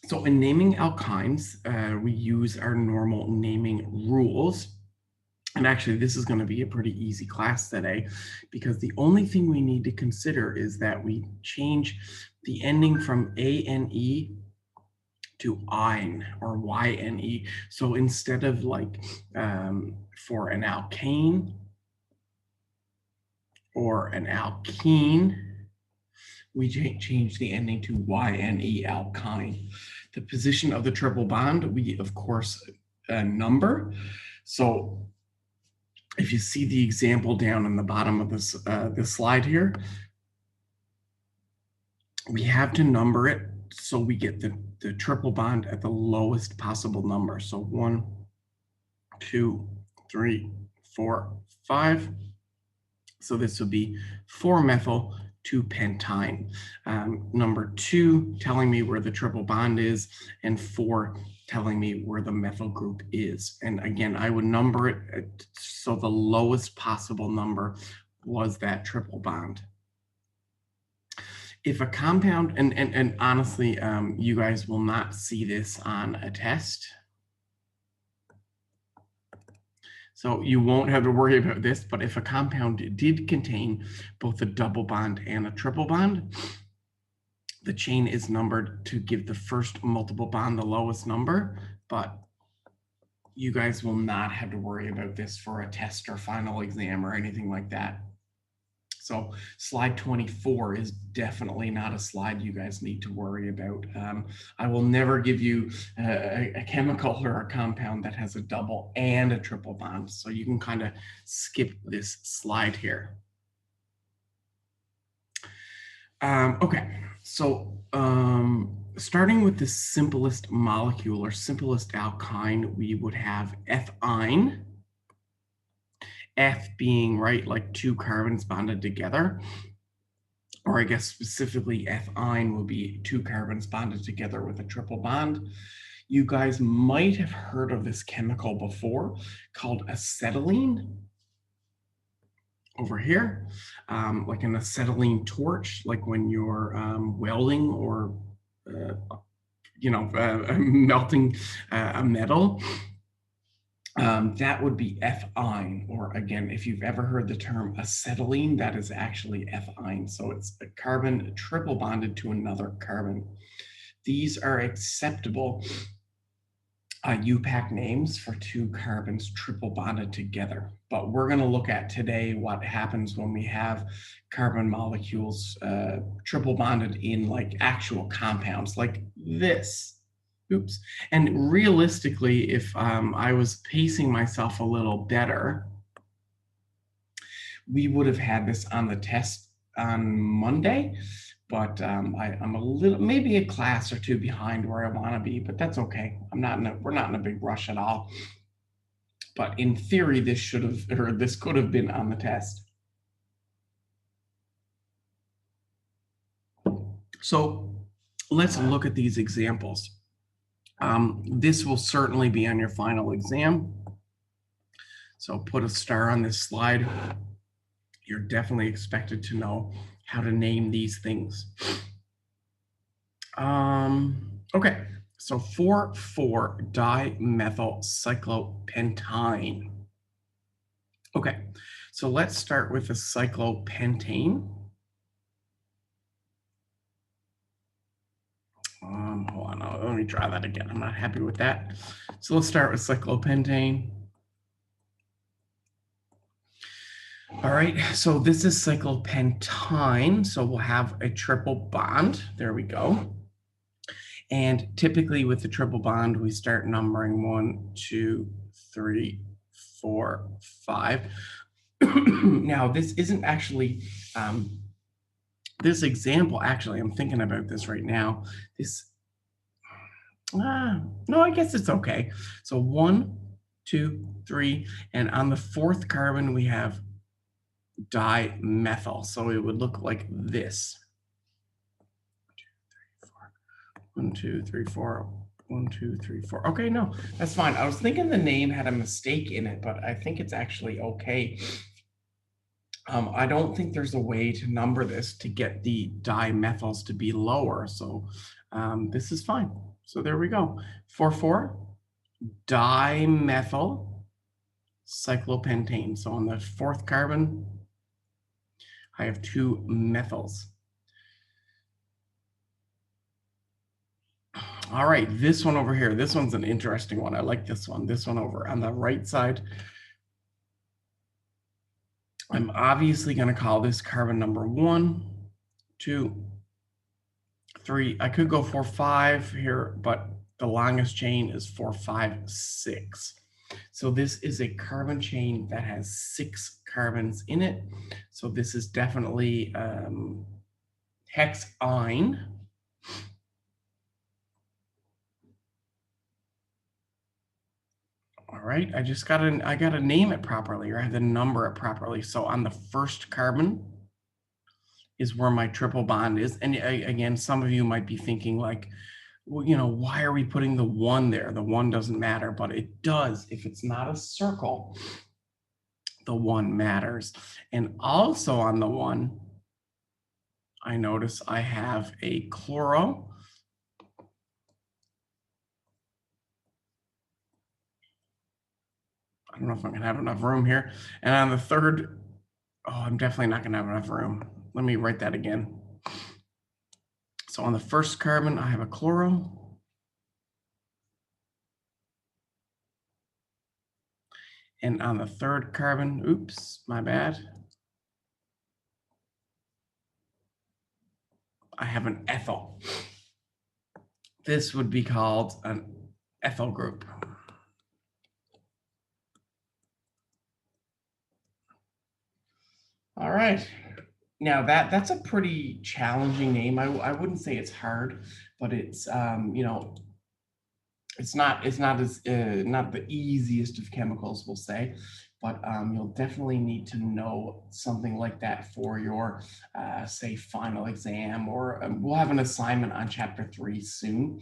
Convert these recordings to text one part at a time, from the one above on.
So in naming alkynes, we use our normal naming rules. And actually, this is going to be a pretty easy class today, because the only thing we need to consider is that we change the ending from A-N-E to "-ine" or Y-N-E. So instead of like for an alkane or an alkene, we change the ending to Y-N-E, alkyne. The position of the triple bond, we of course number. So if you see the example down in the bottom of this slide here, we have to number it so we get the triple bond at the lowest possible number. So 1, 2, 3, 4, 5. So this would be 4-methyl 2-pentyne. Number 2 telling me where the triple bond is, and 4 telling me where the methyl group is. And again, I would number it so the lowest possible number was that triple bond. If a compound, and honestly, you guys will not see this on a test, so you won't have to worry about this, but if a compound did contain both a double bond and a triple bond, the chain is numbered to give the first multiple bond the lowest number, but you guys will not have to worry about this for a test or final exam or anything like that. So slide 24 is definitely not a slide you guys need to worry about. I will never give you a chemical or a compound that has a double and a triple bond. So you can kind of skip this slide here. Okay, so starting with the simplest molecule or simplest alkyne, we would have F-ine. F being, right, like 2 carbons bonded together, or I guess specifically F-ine will be 2 carbons bonded together with a triple bond. You guys might have heard of this chemical before called acetylene. Over here, like an acetylene torch, like when you're welding or melting a metal. That would be F-ine, or again, if you've ever heard the term acetylene, that is actually F-ine. So it's a carbon triple bonded to another carbon. These are acceptable UPAC names for 2 carbons triple bonded together. But we're going to look at today what happens when we have carbon molecules triple bonded in like actual compounds like this. Oops. And realistically, if I was pacing myself a little better, we would have had this on the test on Monday, but I'm a little, maybe a class or 2 behind where I want to be, but that's okay. We're not in a big rush at all. But in theory, this could have been on the test. So let's look at these examples. This will certainly be on your final exam. So put a star on this slide. You're definitely expected to know how to name these things. Okay, so 4,4-dimethylcyclopentane. Okay, so let's start with the cyclopentane. Hold on, let me try that again. I'm not happy with that. So let's start with cyclopentane. All right, so this is cyclopentyne. So we'll have a triple bond. There we go. And typically with the triple bond, we start numbering 1, 2, 3, 4, 5. Now, this isn't actually, this example, actually, I'm thinking about this right now. No, I guess it's okay. So 1, 2, 3, and on the 4th carbon, we have dimethyl. So it would look like this. 1, 2, 3, 4. 1, 2, 3, 4. Okay, no, that's fine. I was thinking the name had a mistake in it, but I think it's actually okay. I don't think there's a way to number this to get the dimethyls to be lower. So this is fine. So there we go. 4,4, dimethyl cyclopentane. So on the fourth carbon, I have 2 methyls. All right, this one over here. This one's an interesting one. I like this one. This one over on the right side. I'm obviously going to call this carbon number 1, 2, 3. I could go 4, 5 here, but the longest chain is 4, 5, 6. So this is a carbon chain that has 6 carbons in it. So this is definitely hexyne. All right, I gotta name it properly, or I have to number it properly. So on the first carbon is where my triple bond is. And again, some of you might be thinking like, well, you know, why are we putting the 1 there? The 1 doesn't matter, but it does. If it's not a circle, the 1 matters. And also on the 1, I notice I have a chloro. I don't know if I'm gonna have enough room here. And on the third, oh, I'm definitely not gonna have enough room. Let me write that again. So on the first carbon, I have a chloro. And on the third carbon, oops, my bad, I have an ethyl. This would be called an ethyl group. All right. Now that's a pretty challenging name. I wouldn't say it's hard, but it's you know, it's not as not the easiest of chemicals, we'll say, but you'll definitely need to know something like that for your say final exam, or we'll have an assignment on chapter 3 soon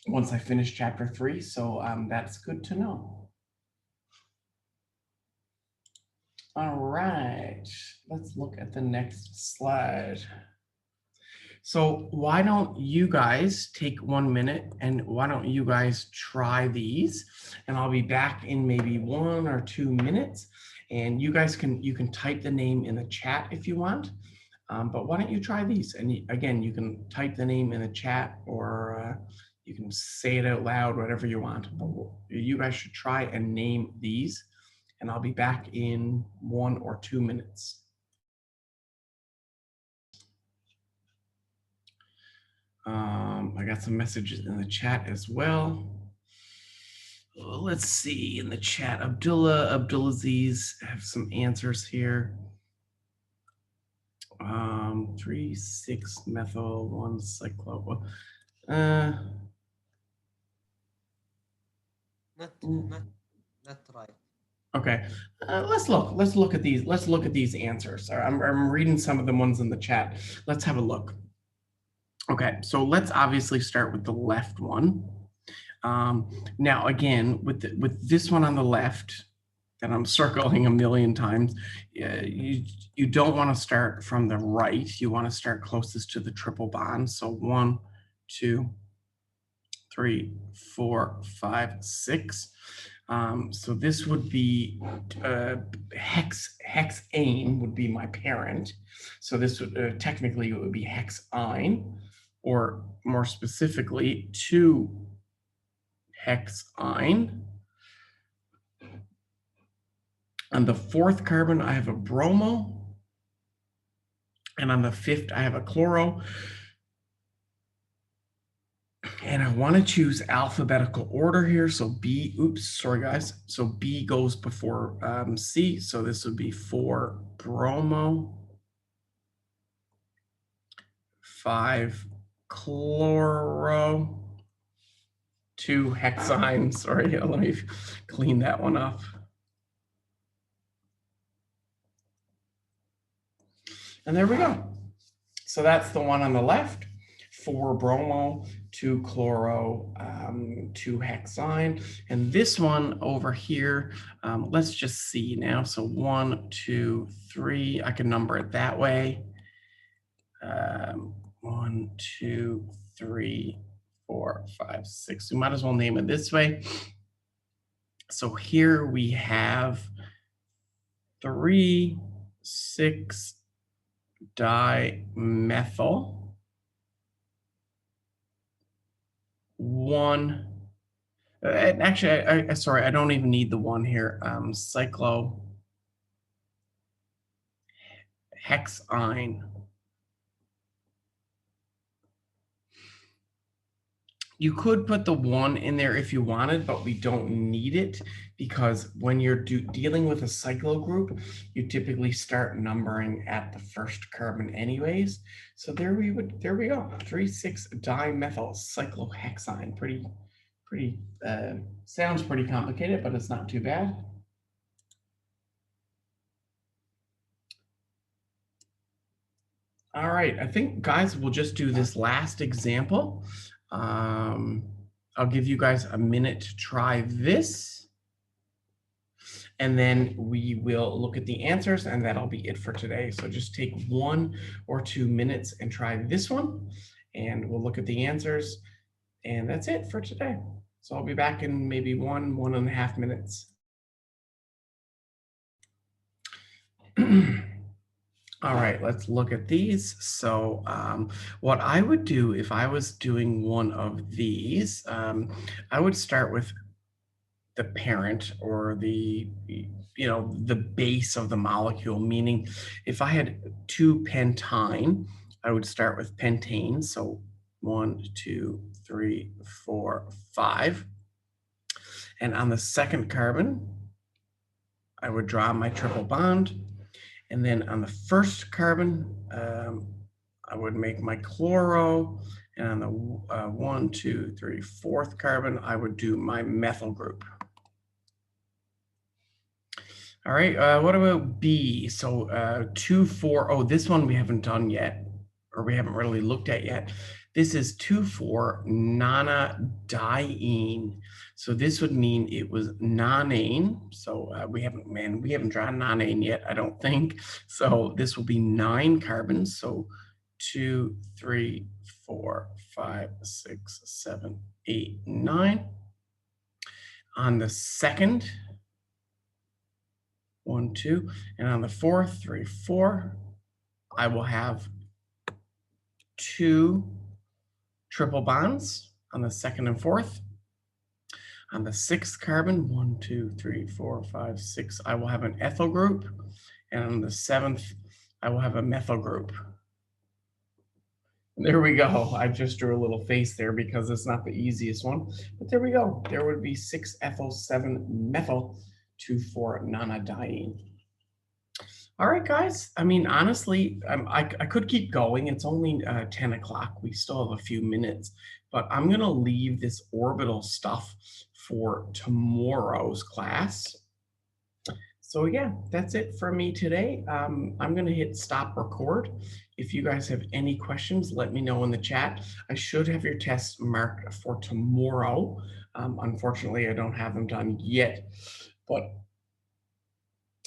once I finish chapter 3. So that's good to know. All right, let's look at the next slide. So why don't you guys take 1 minute and why don't you guys try these, and I'll be back in maybe 1 or 2 minutes, and you guys can type the name in the chat if you want, but why don't you try these? And again, you can type the name in the chat, or you can say it out loud, whatever you want. But you guys should try and name these, and I'll be back in 1 or 2 minutes. I got some messages in the chat as well. Let's see in the chat. Abdulaziz have some answers here. 3,6-methyl 1-cyclo. Not right. Okay, let's look at these. Let's look at these answers. I'm reading some of the ones in the chat. Let's have a look. Okay, so let's obviously start with the left one. Now, again, with this one on the left that I'm circling a million times, you don't want to start from the right. You want to start closest to the triple bond. So 1, 2, 3, 4, 5, 6. So this would be hexane would be my parent. So this would technically it would be hexyne, or more specifically 2-hexyne. On the fourth carbon, I have a bromo. And on the fifth, I have a chloro. And I want to choose alphabetical order here. So B, oops, sorry guys. So B goes before C. So this would be 4 bromo, 5 chloro, 2 hexyne. Sorry, let me clean that one up. And there we go. So that's the one on the left, 4 bromo, 2-chloro, 2-hexyne. And this one over here, let's just see now. So 1, 2, 3, I can number it that way. 1, 2, 3, 4, 5, 6. We might as well name it this way. So here we have 3, 6 dimethyl, 1. Actually, sorry, I don't even need the 1 here. Cyclohexyne. You could put the 1 in there if you wanted, but we don't need it because when you're dealing with a cyclo group, you typically start numbering at the first carbon anyways. So there we go. 3,6-dimethyl cyclohexyne. Pretty sounds pretty complicated, but it's not too bad. All right, I think guys, we'll just do this last example. I'll give you guys a minute to try this, and then we will look at the answers, and that'll be it for today. So just take 1 or 2 minutes and try this one, and we'll look at the answers, and that's it for today. So I'll be back in maybe 1.5 minutes. All right, let's look at these. So what I would do if I was doing one of these, I would start with the parent or the base of the molecule, meaning if I had 2-pentyne, I would start with pentane. So 1, 2, 3, 4, 5. And on the second carbon, I would draw my triple bond. And then on the first carbon, I would make my chloro. And on the 1, 2, 3, 4th carbon, I would do my methyl group. All right, what about B? So 2, 4, oh, this one we haven't done yet, or we haven't really looked at yet. This is 2,4-nonadiene. So this would mean it was nonane. So we haven't drawn nonane yet, I don't think. So this will be 9 carbons. So 2, 3, 4, 5, 6, 7, 8, 9. On the second, 1, 2, and on the fourth, 3, 4, I will have 2 triple bonds on the second and fourth. On the 6th carbon, 1, 2, 3, 4, 5, 6, I will have an ethyl group. And on the 7th, I will have a methyl group. There we go. I just drew a little face there because it's not the easiest one. But there we go. There would be 6-ethyl, 7-methyl, 2,4-nonadiene. All right, guys. I mean, honestly, I could keep going. It's only 10 o'clock. We still have a few minutes, but I'm going to leave this orbital stuff for tomorrow's class. So yeah, that's it for me today. I'm going to hit stop record. If you guys have any questions, let me know in the chat. I should have your tests marked for tomorrow. Unfortunately, I don't have them done yet, but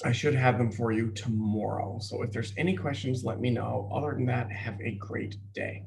I should have them for you tomorrow. So if there's any questions, let me know. Other than that, have a great day.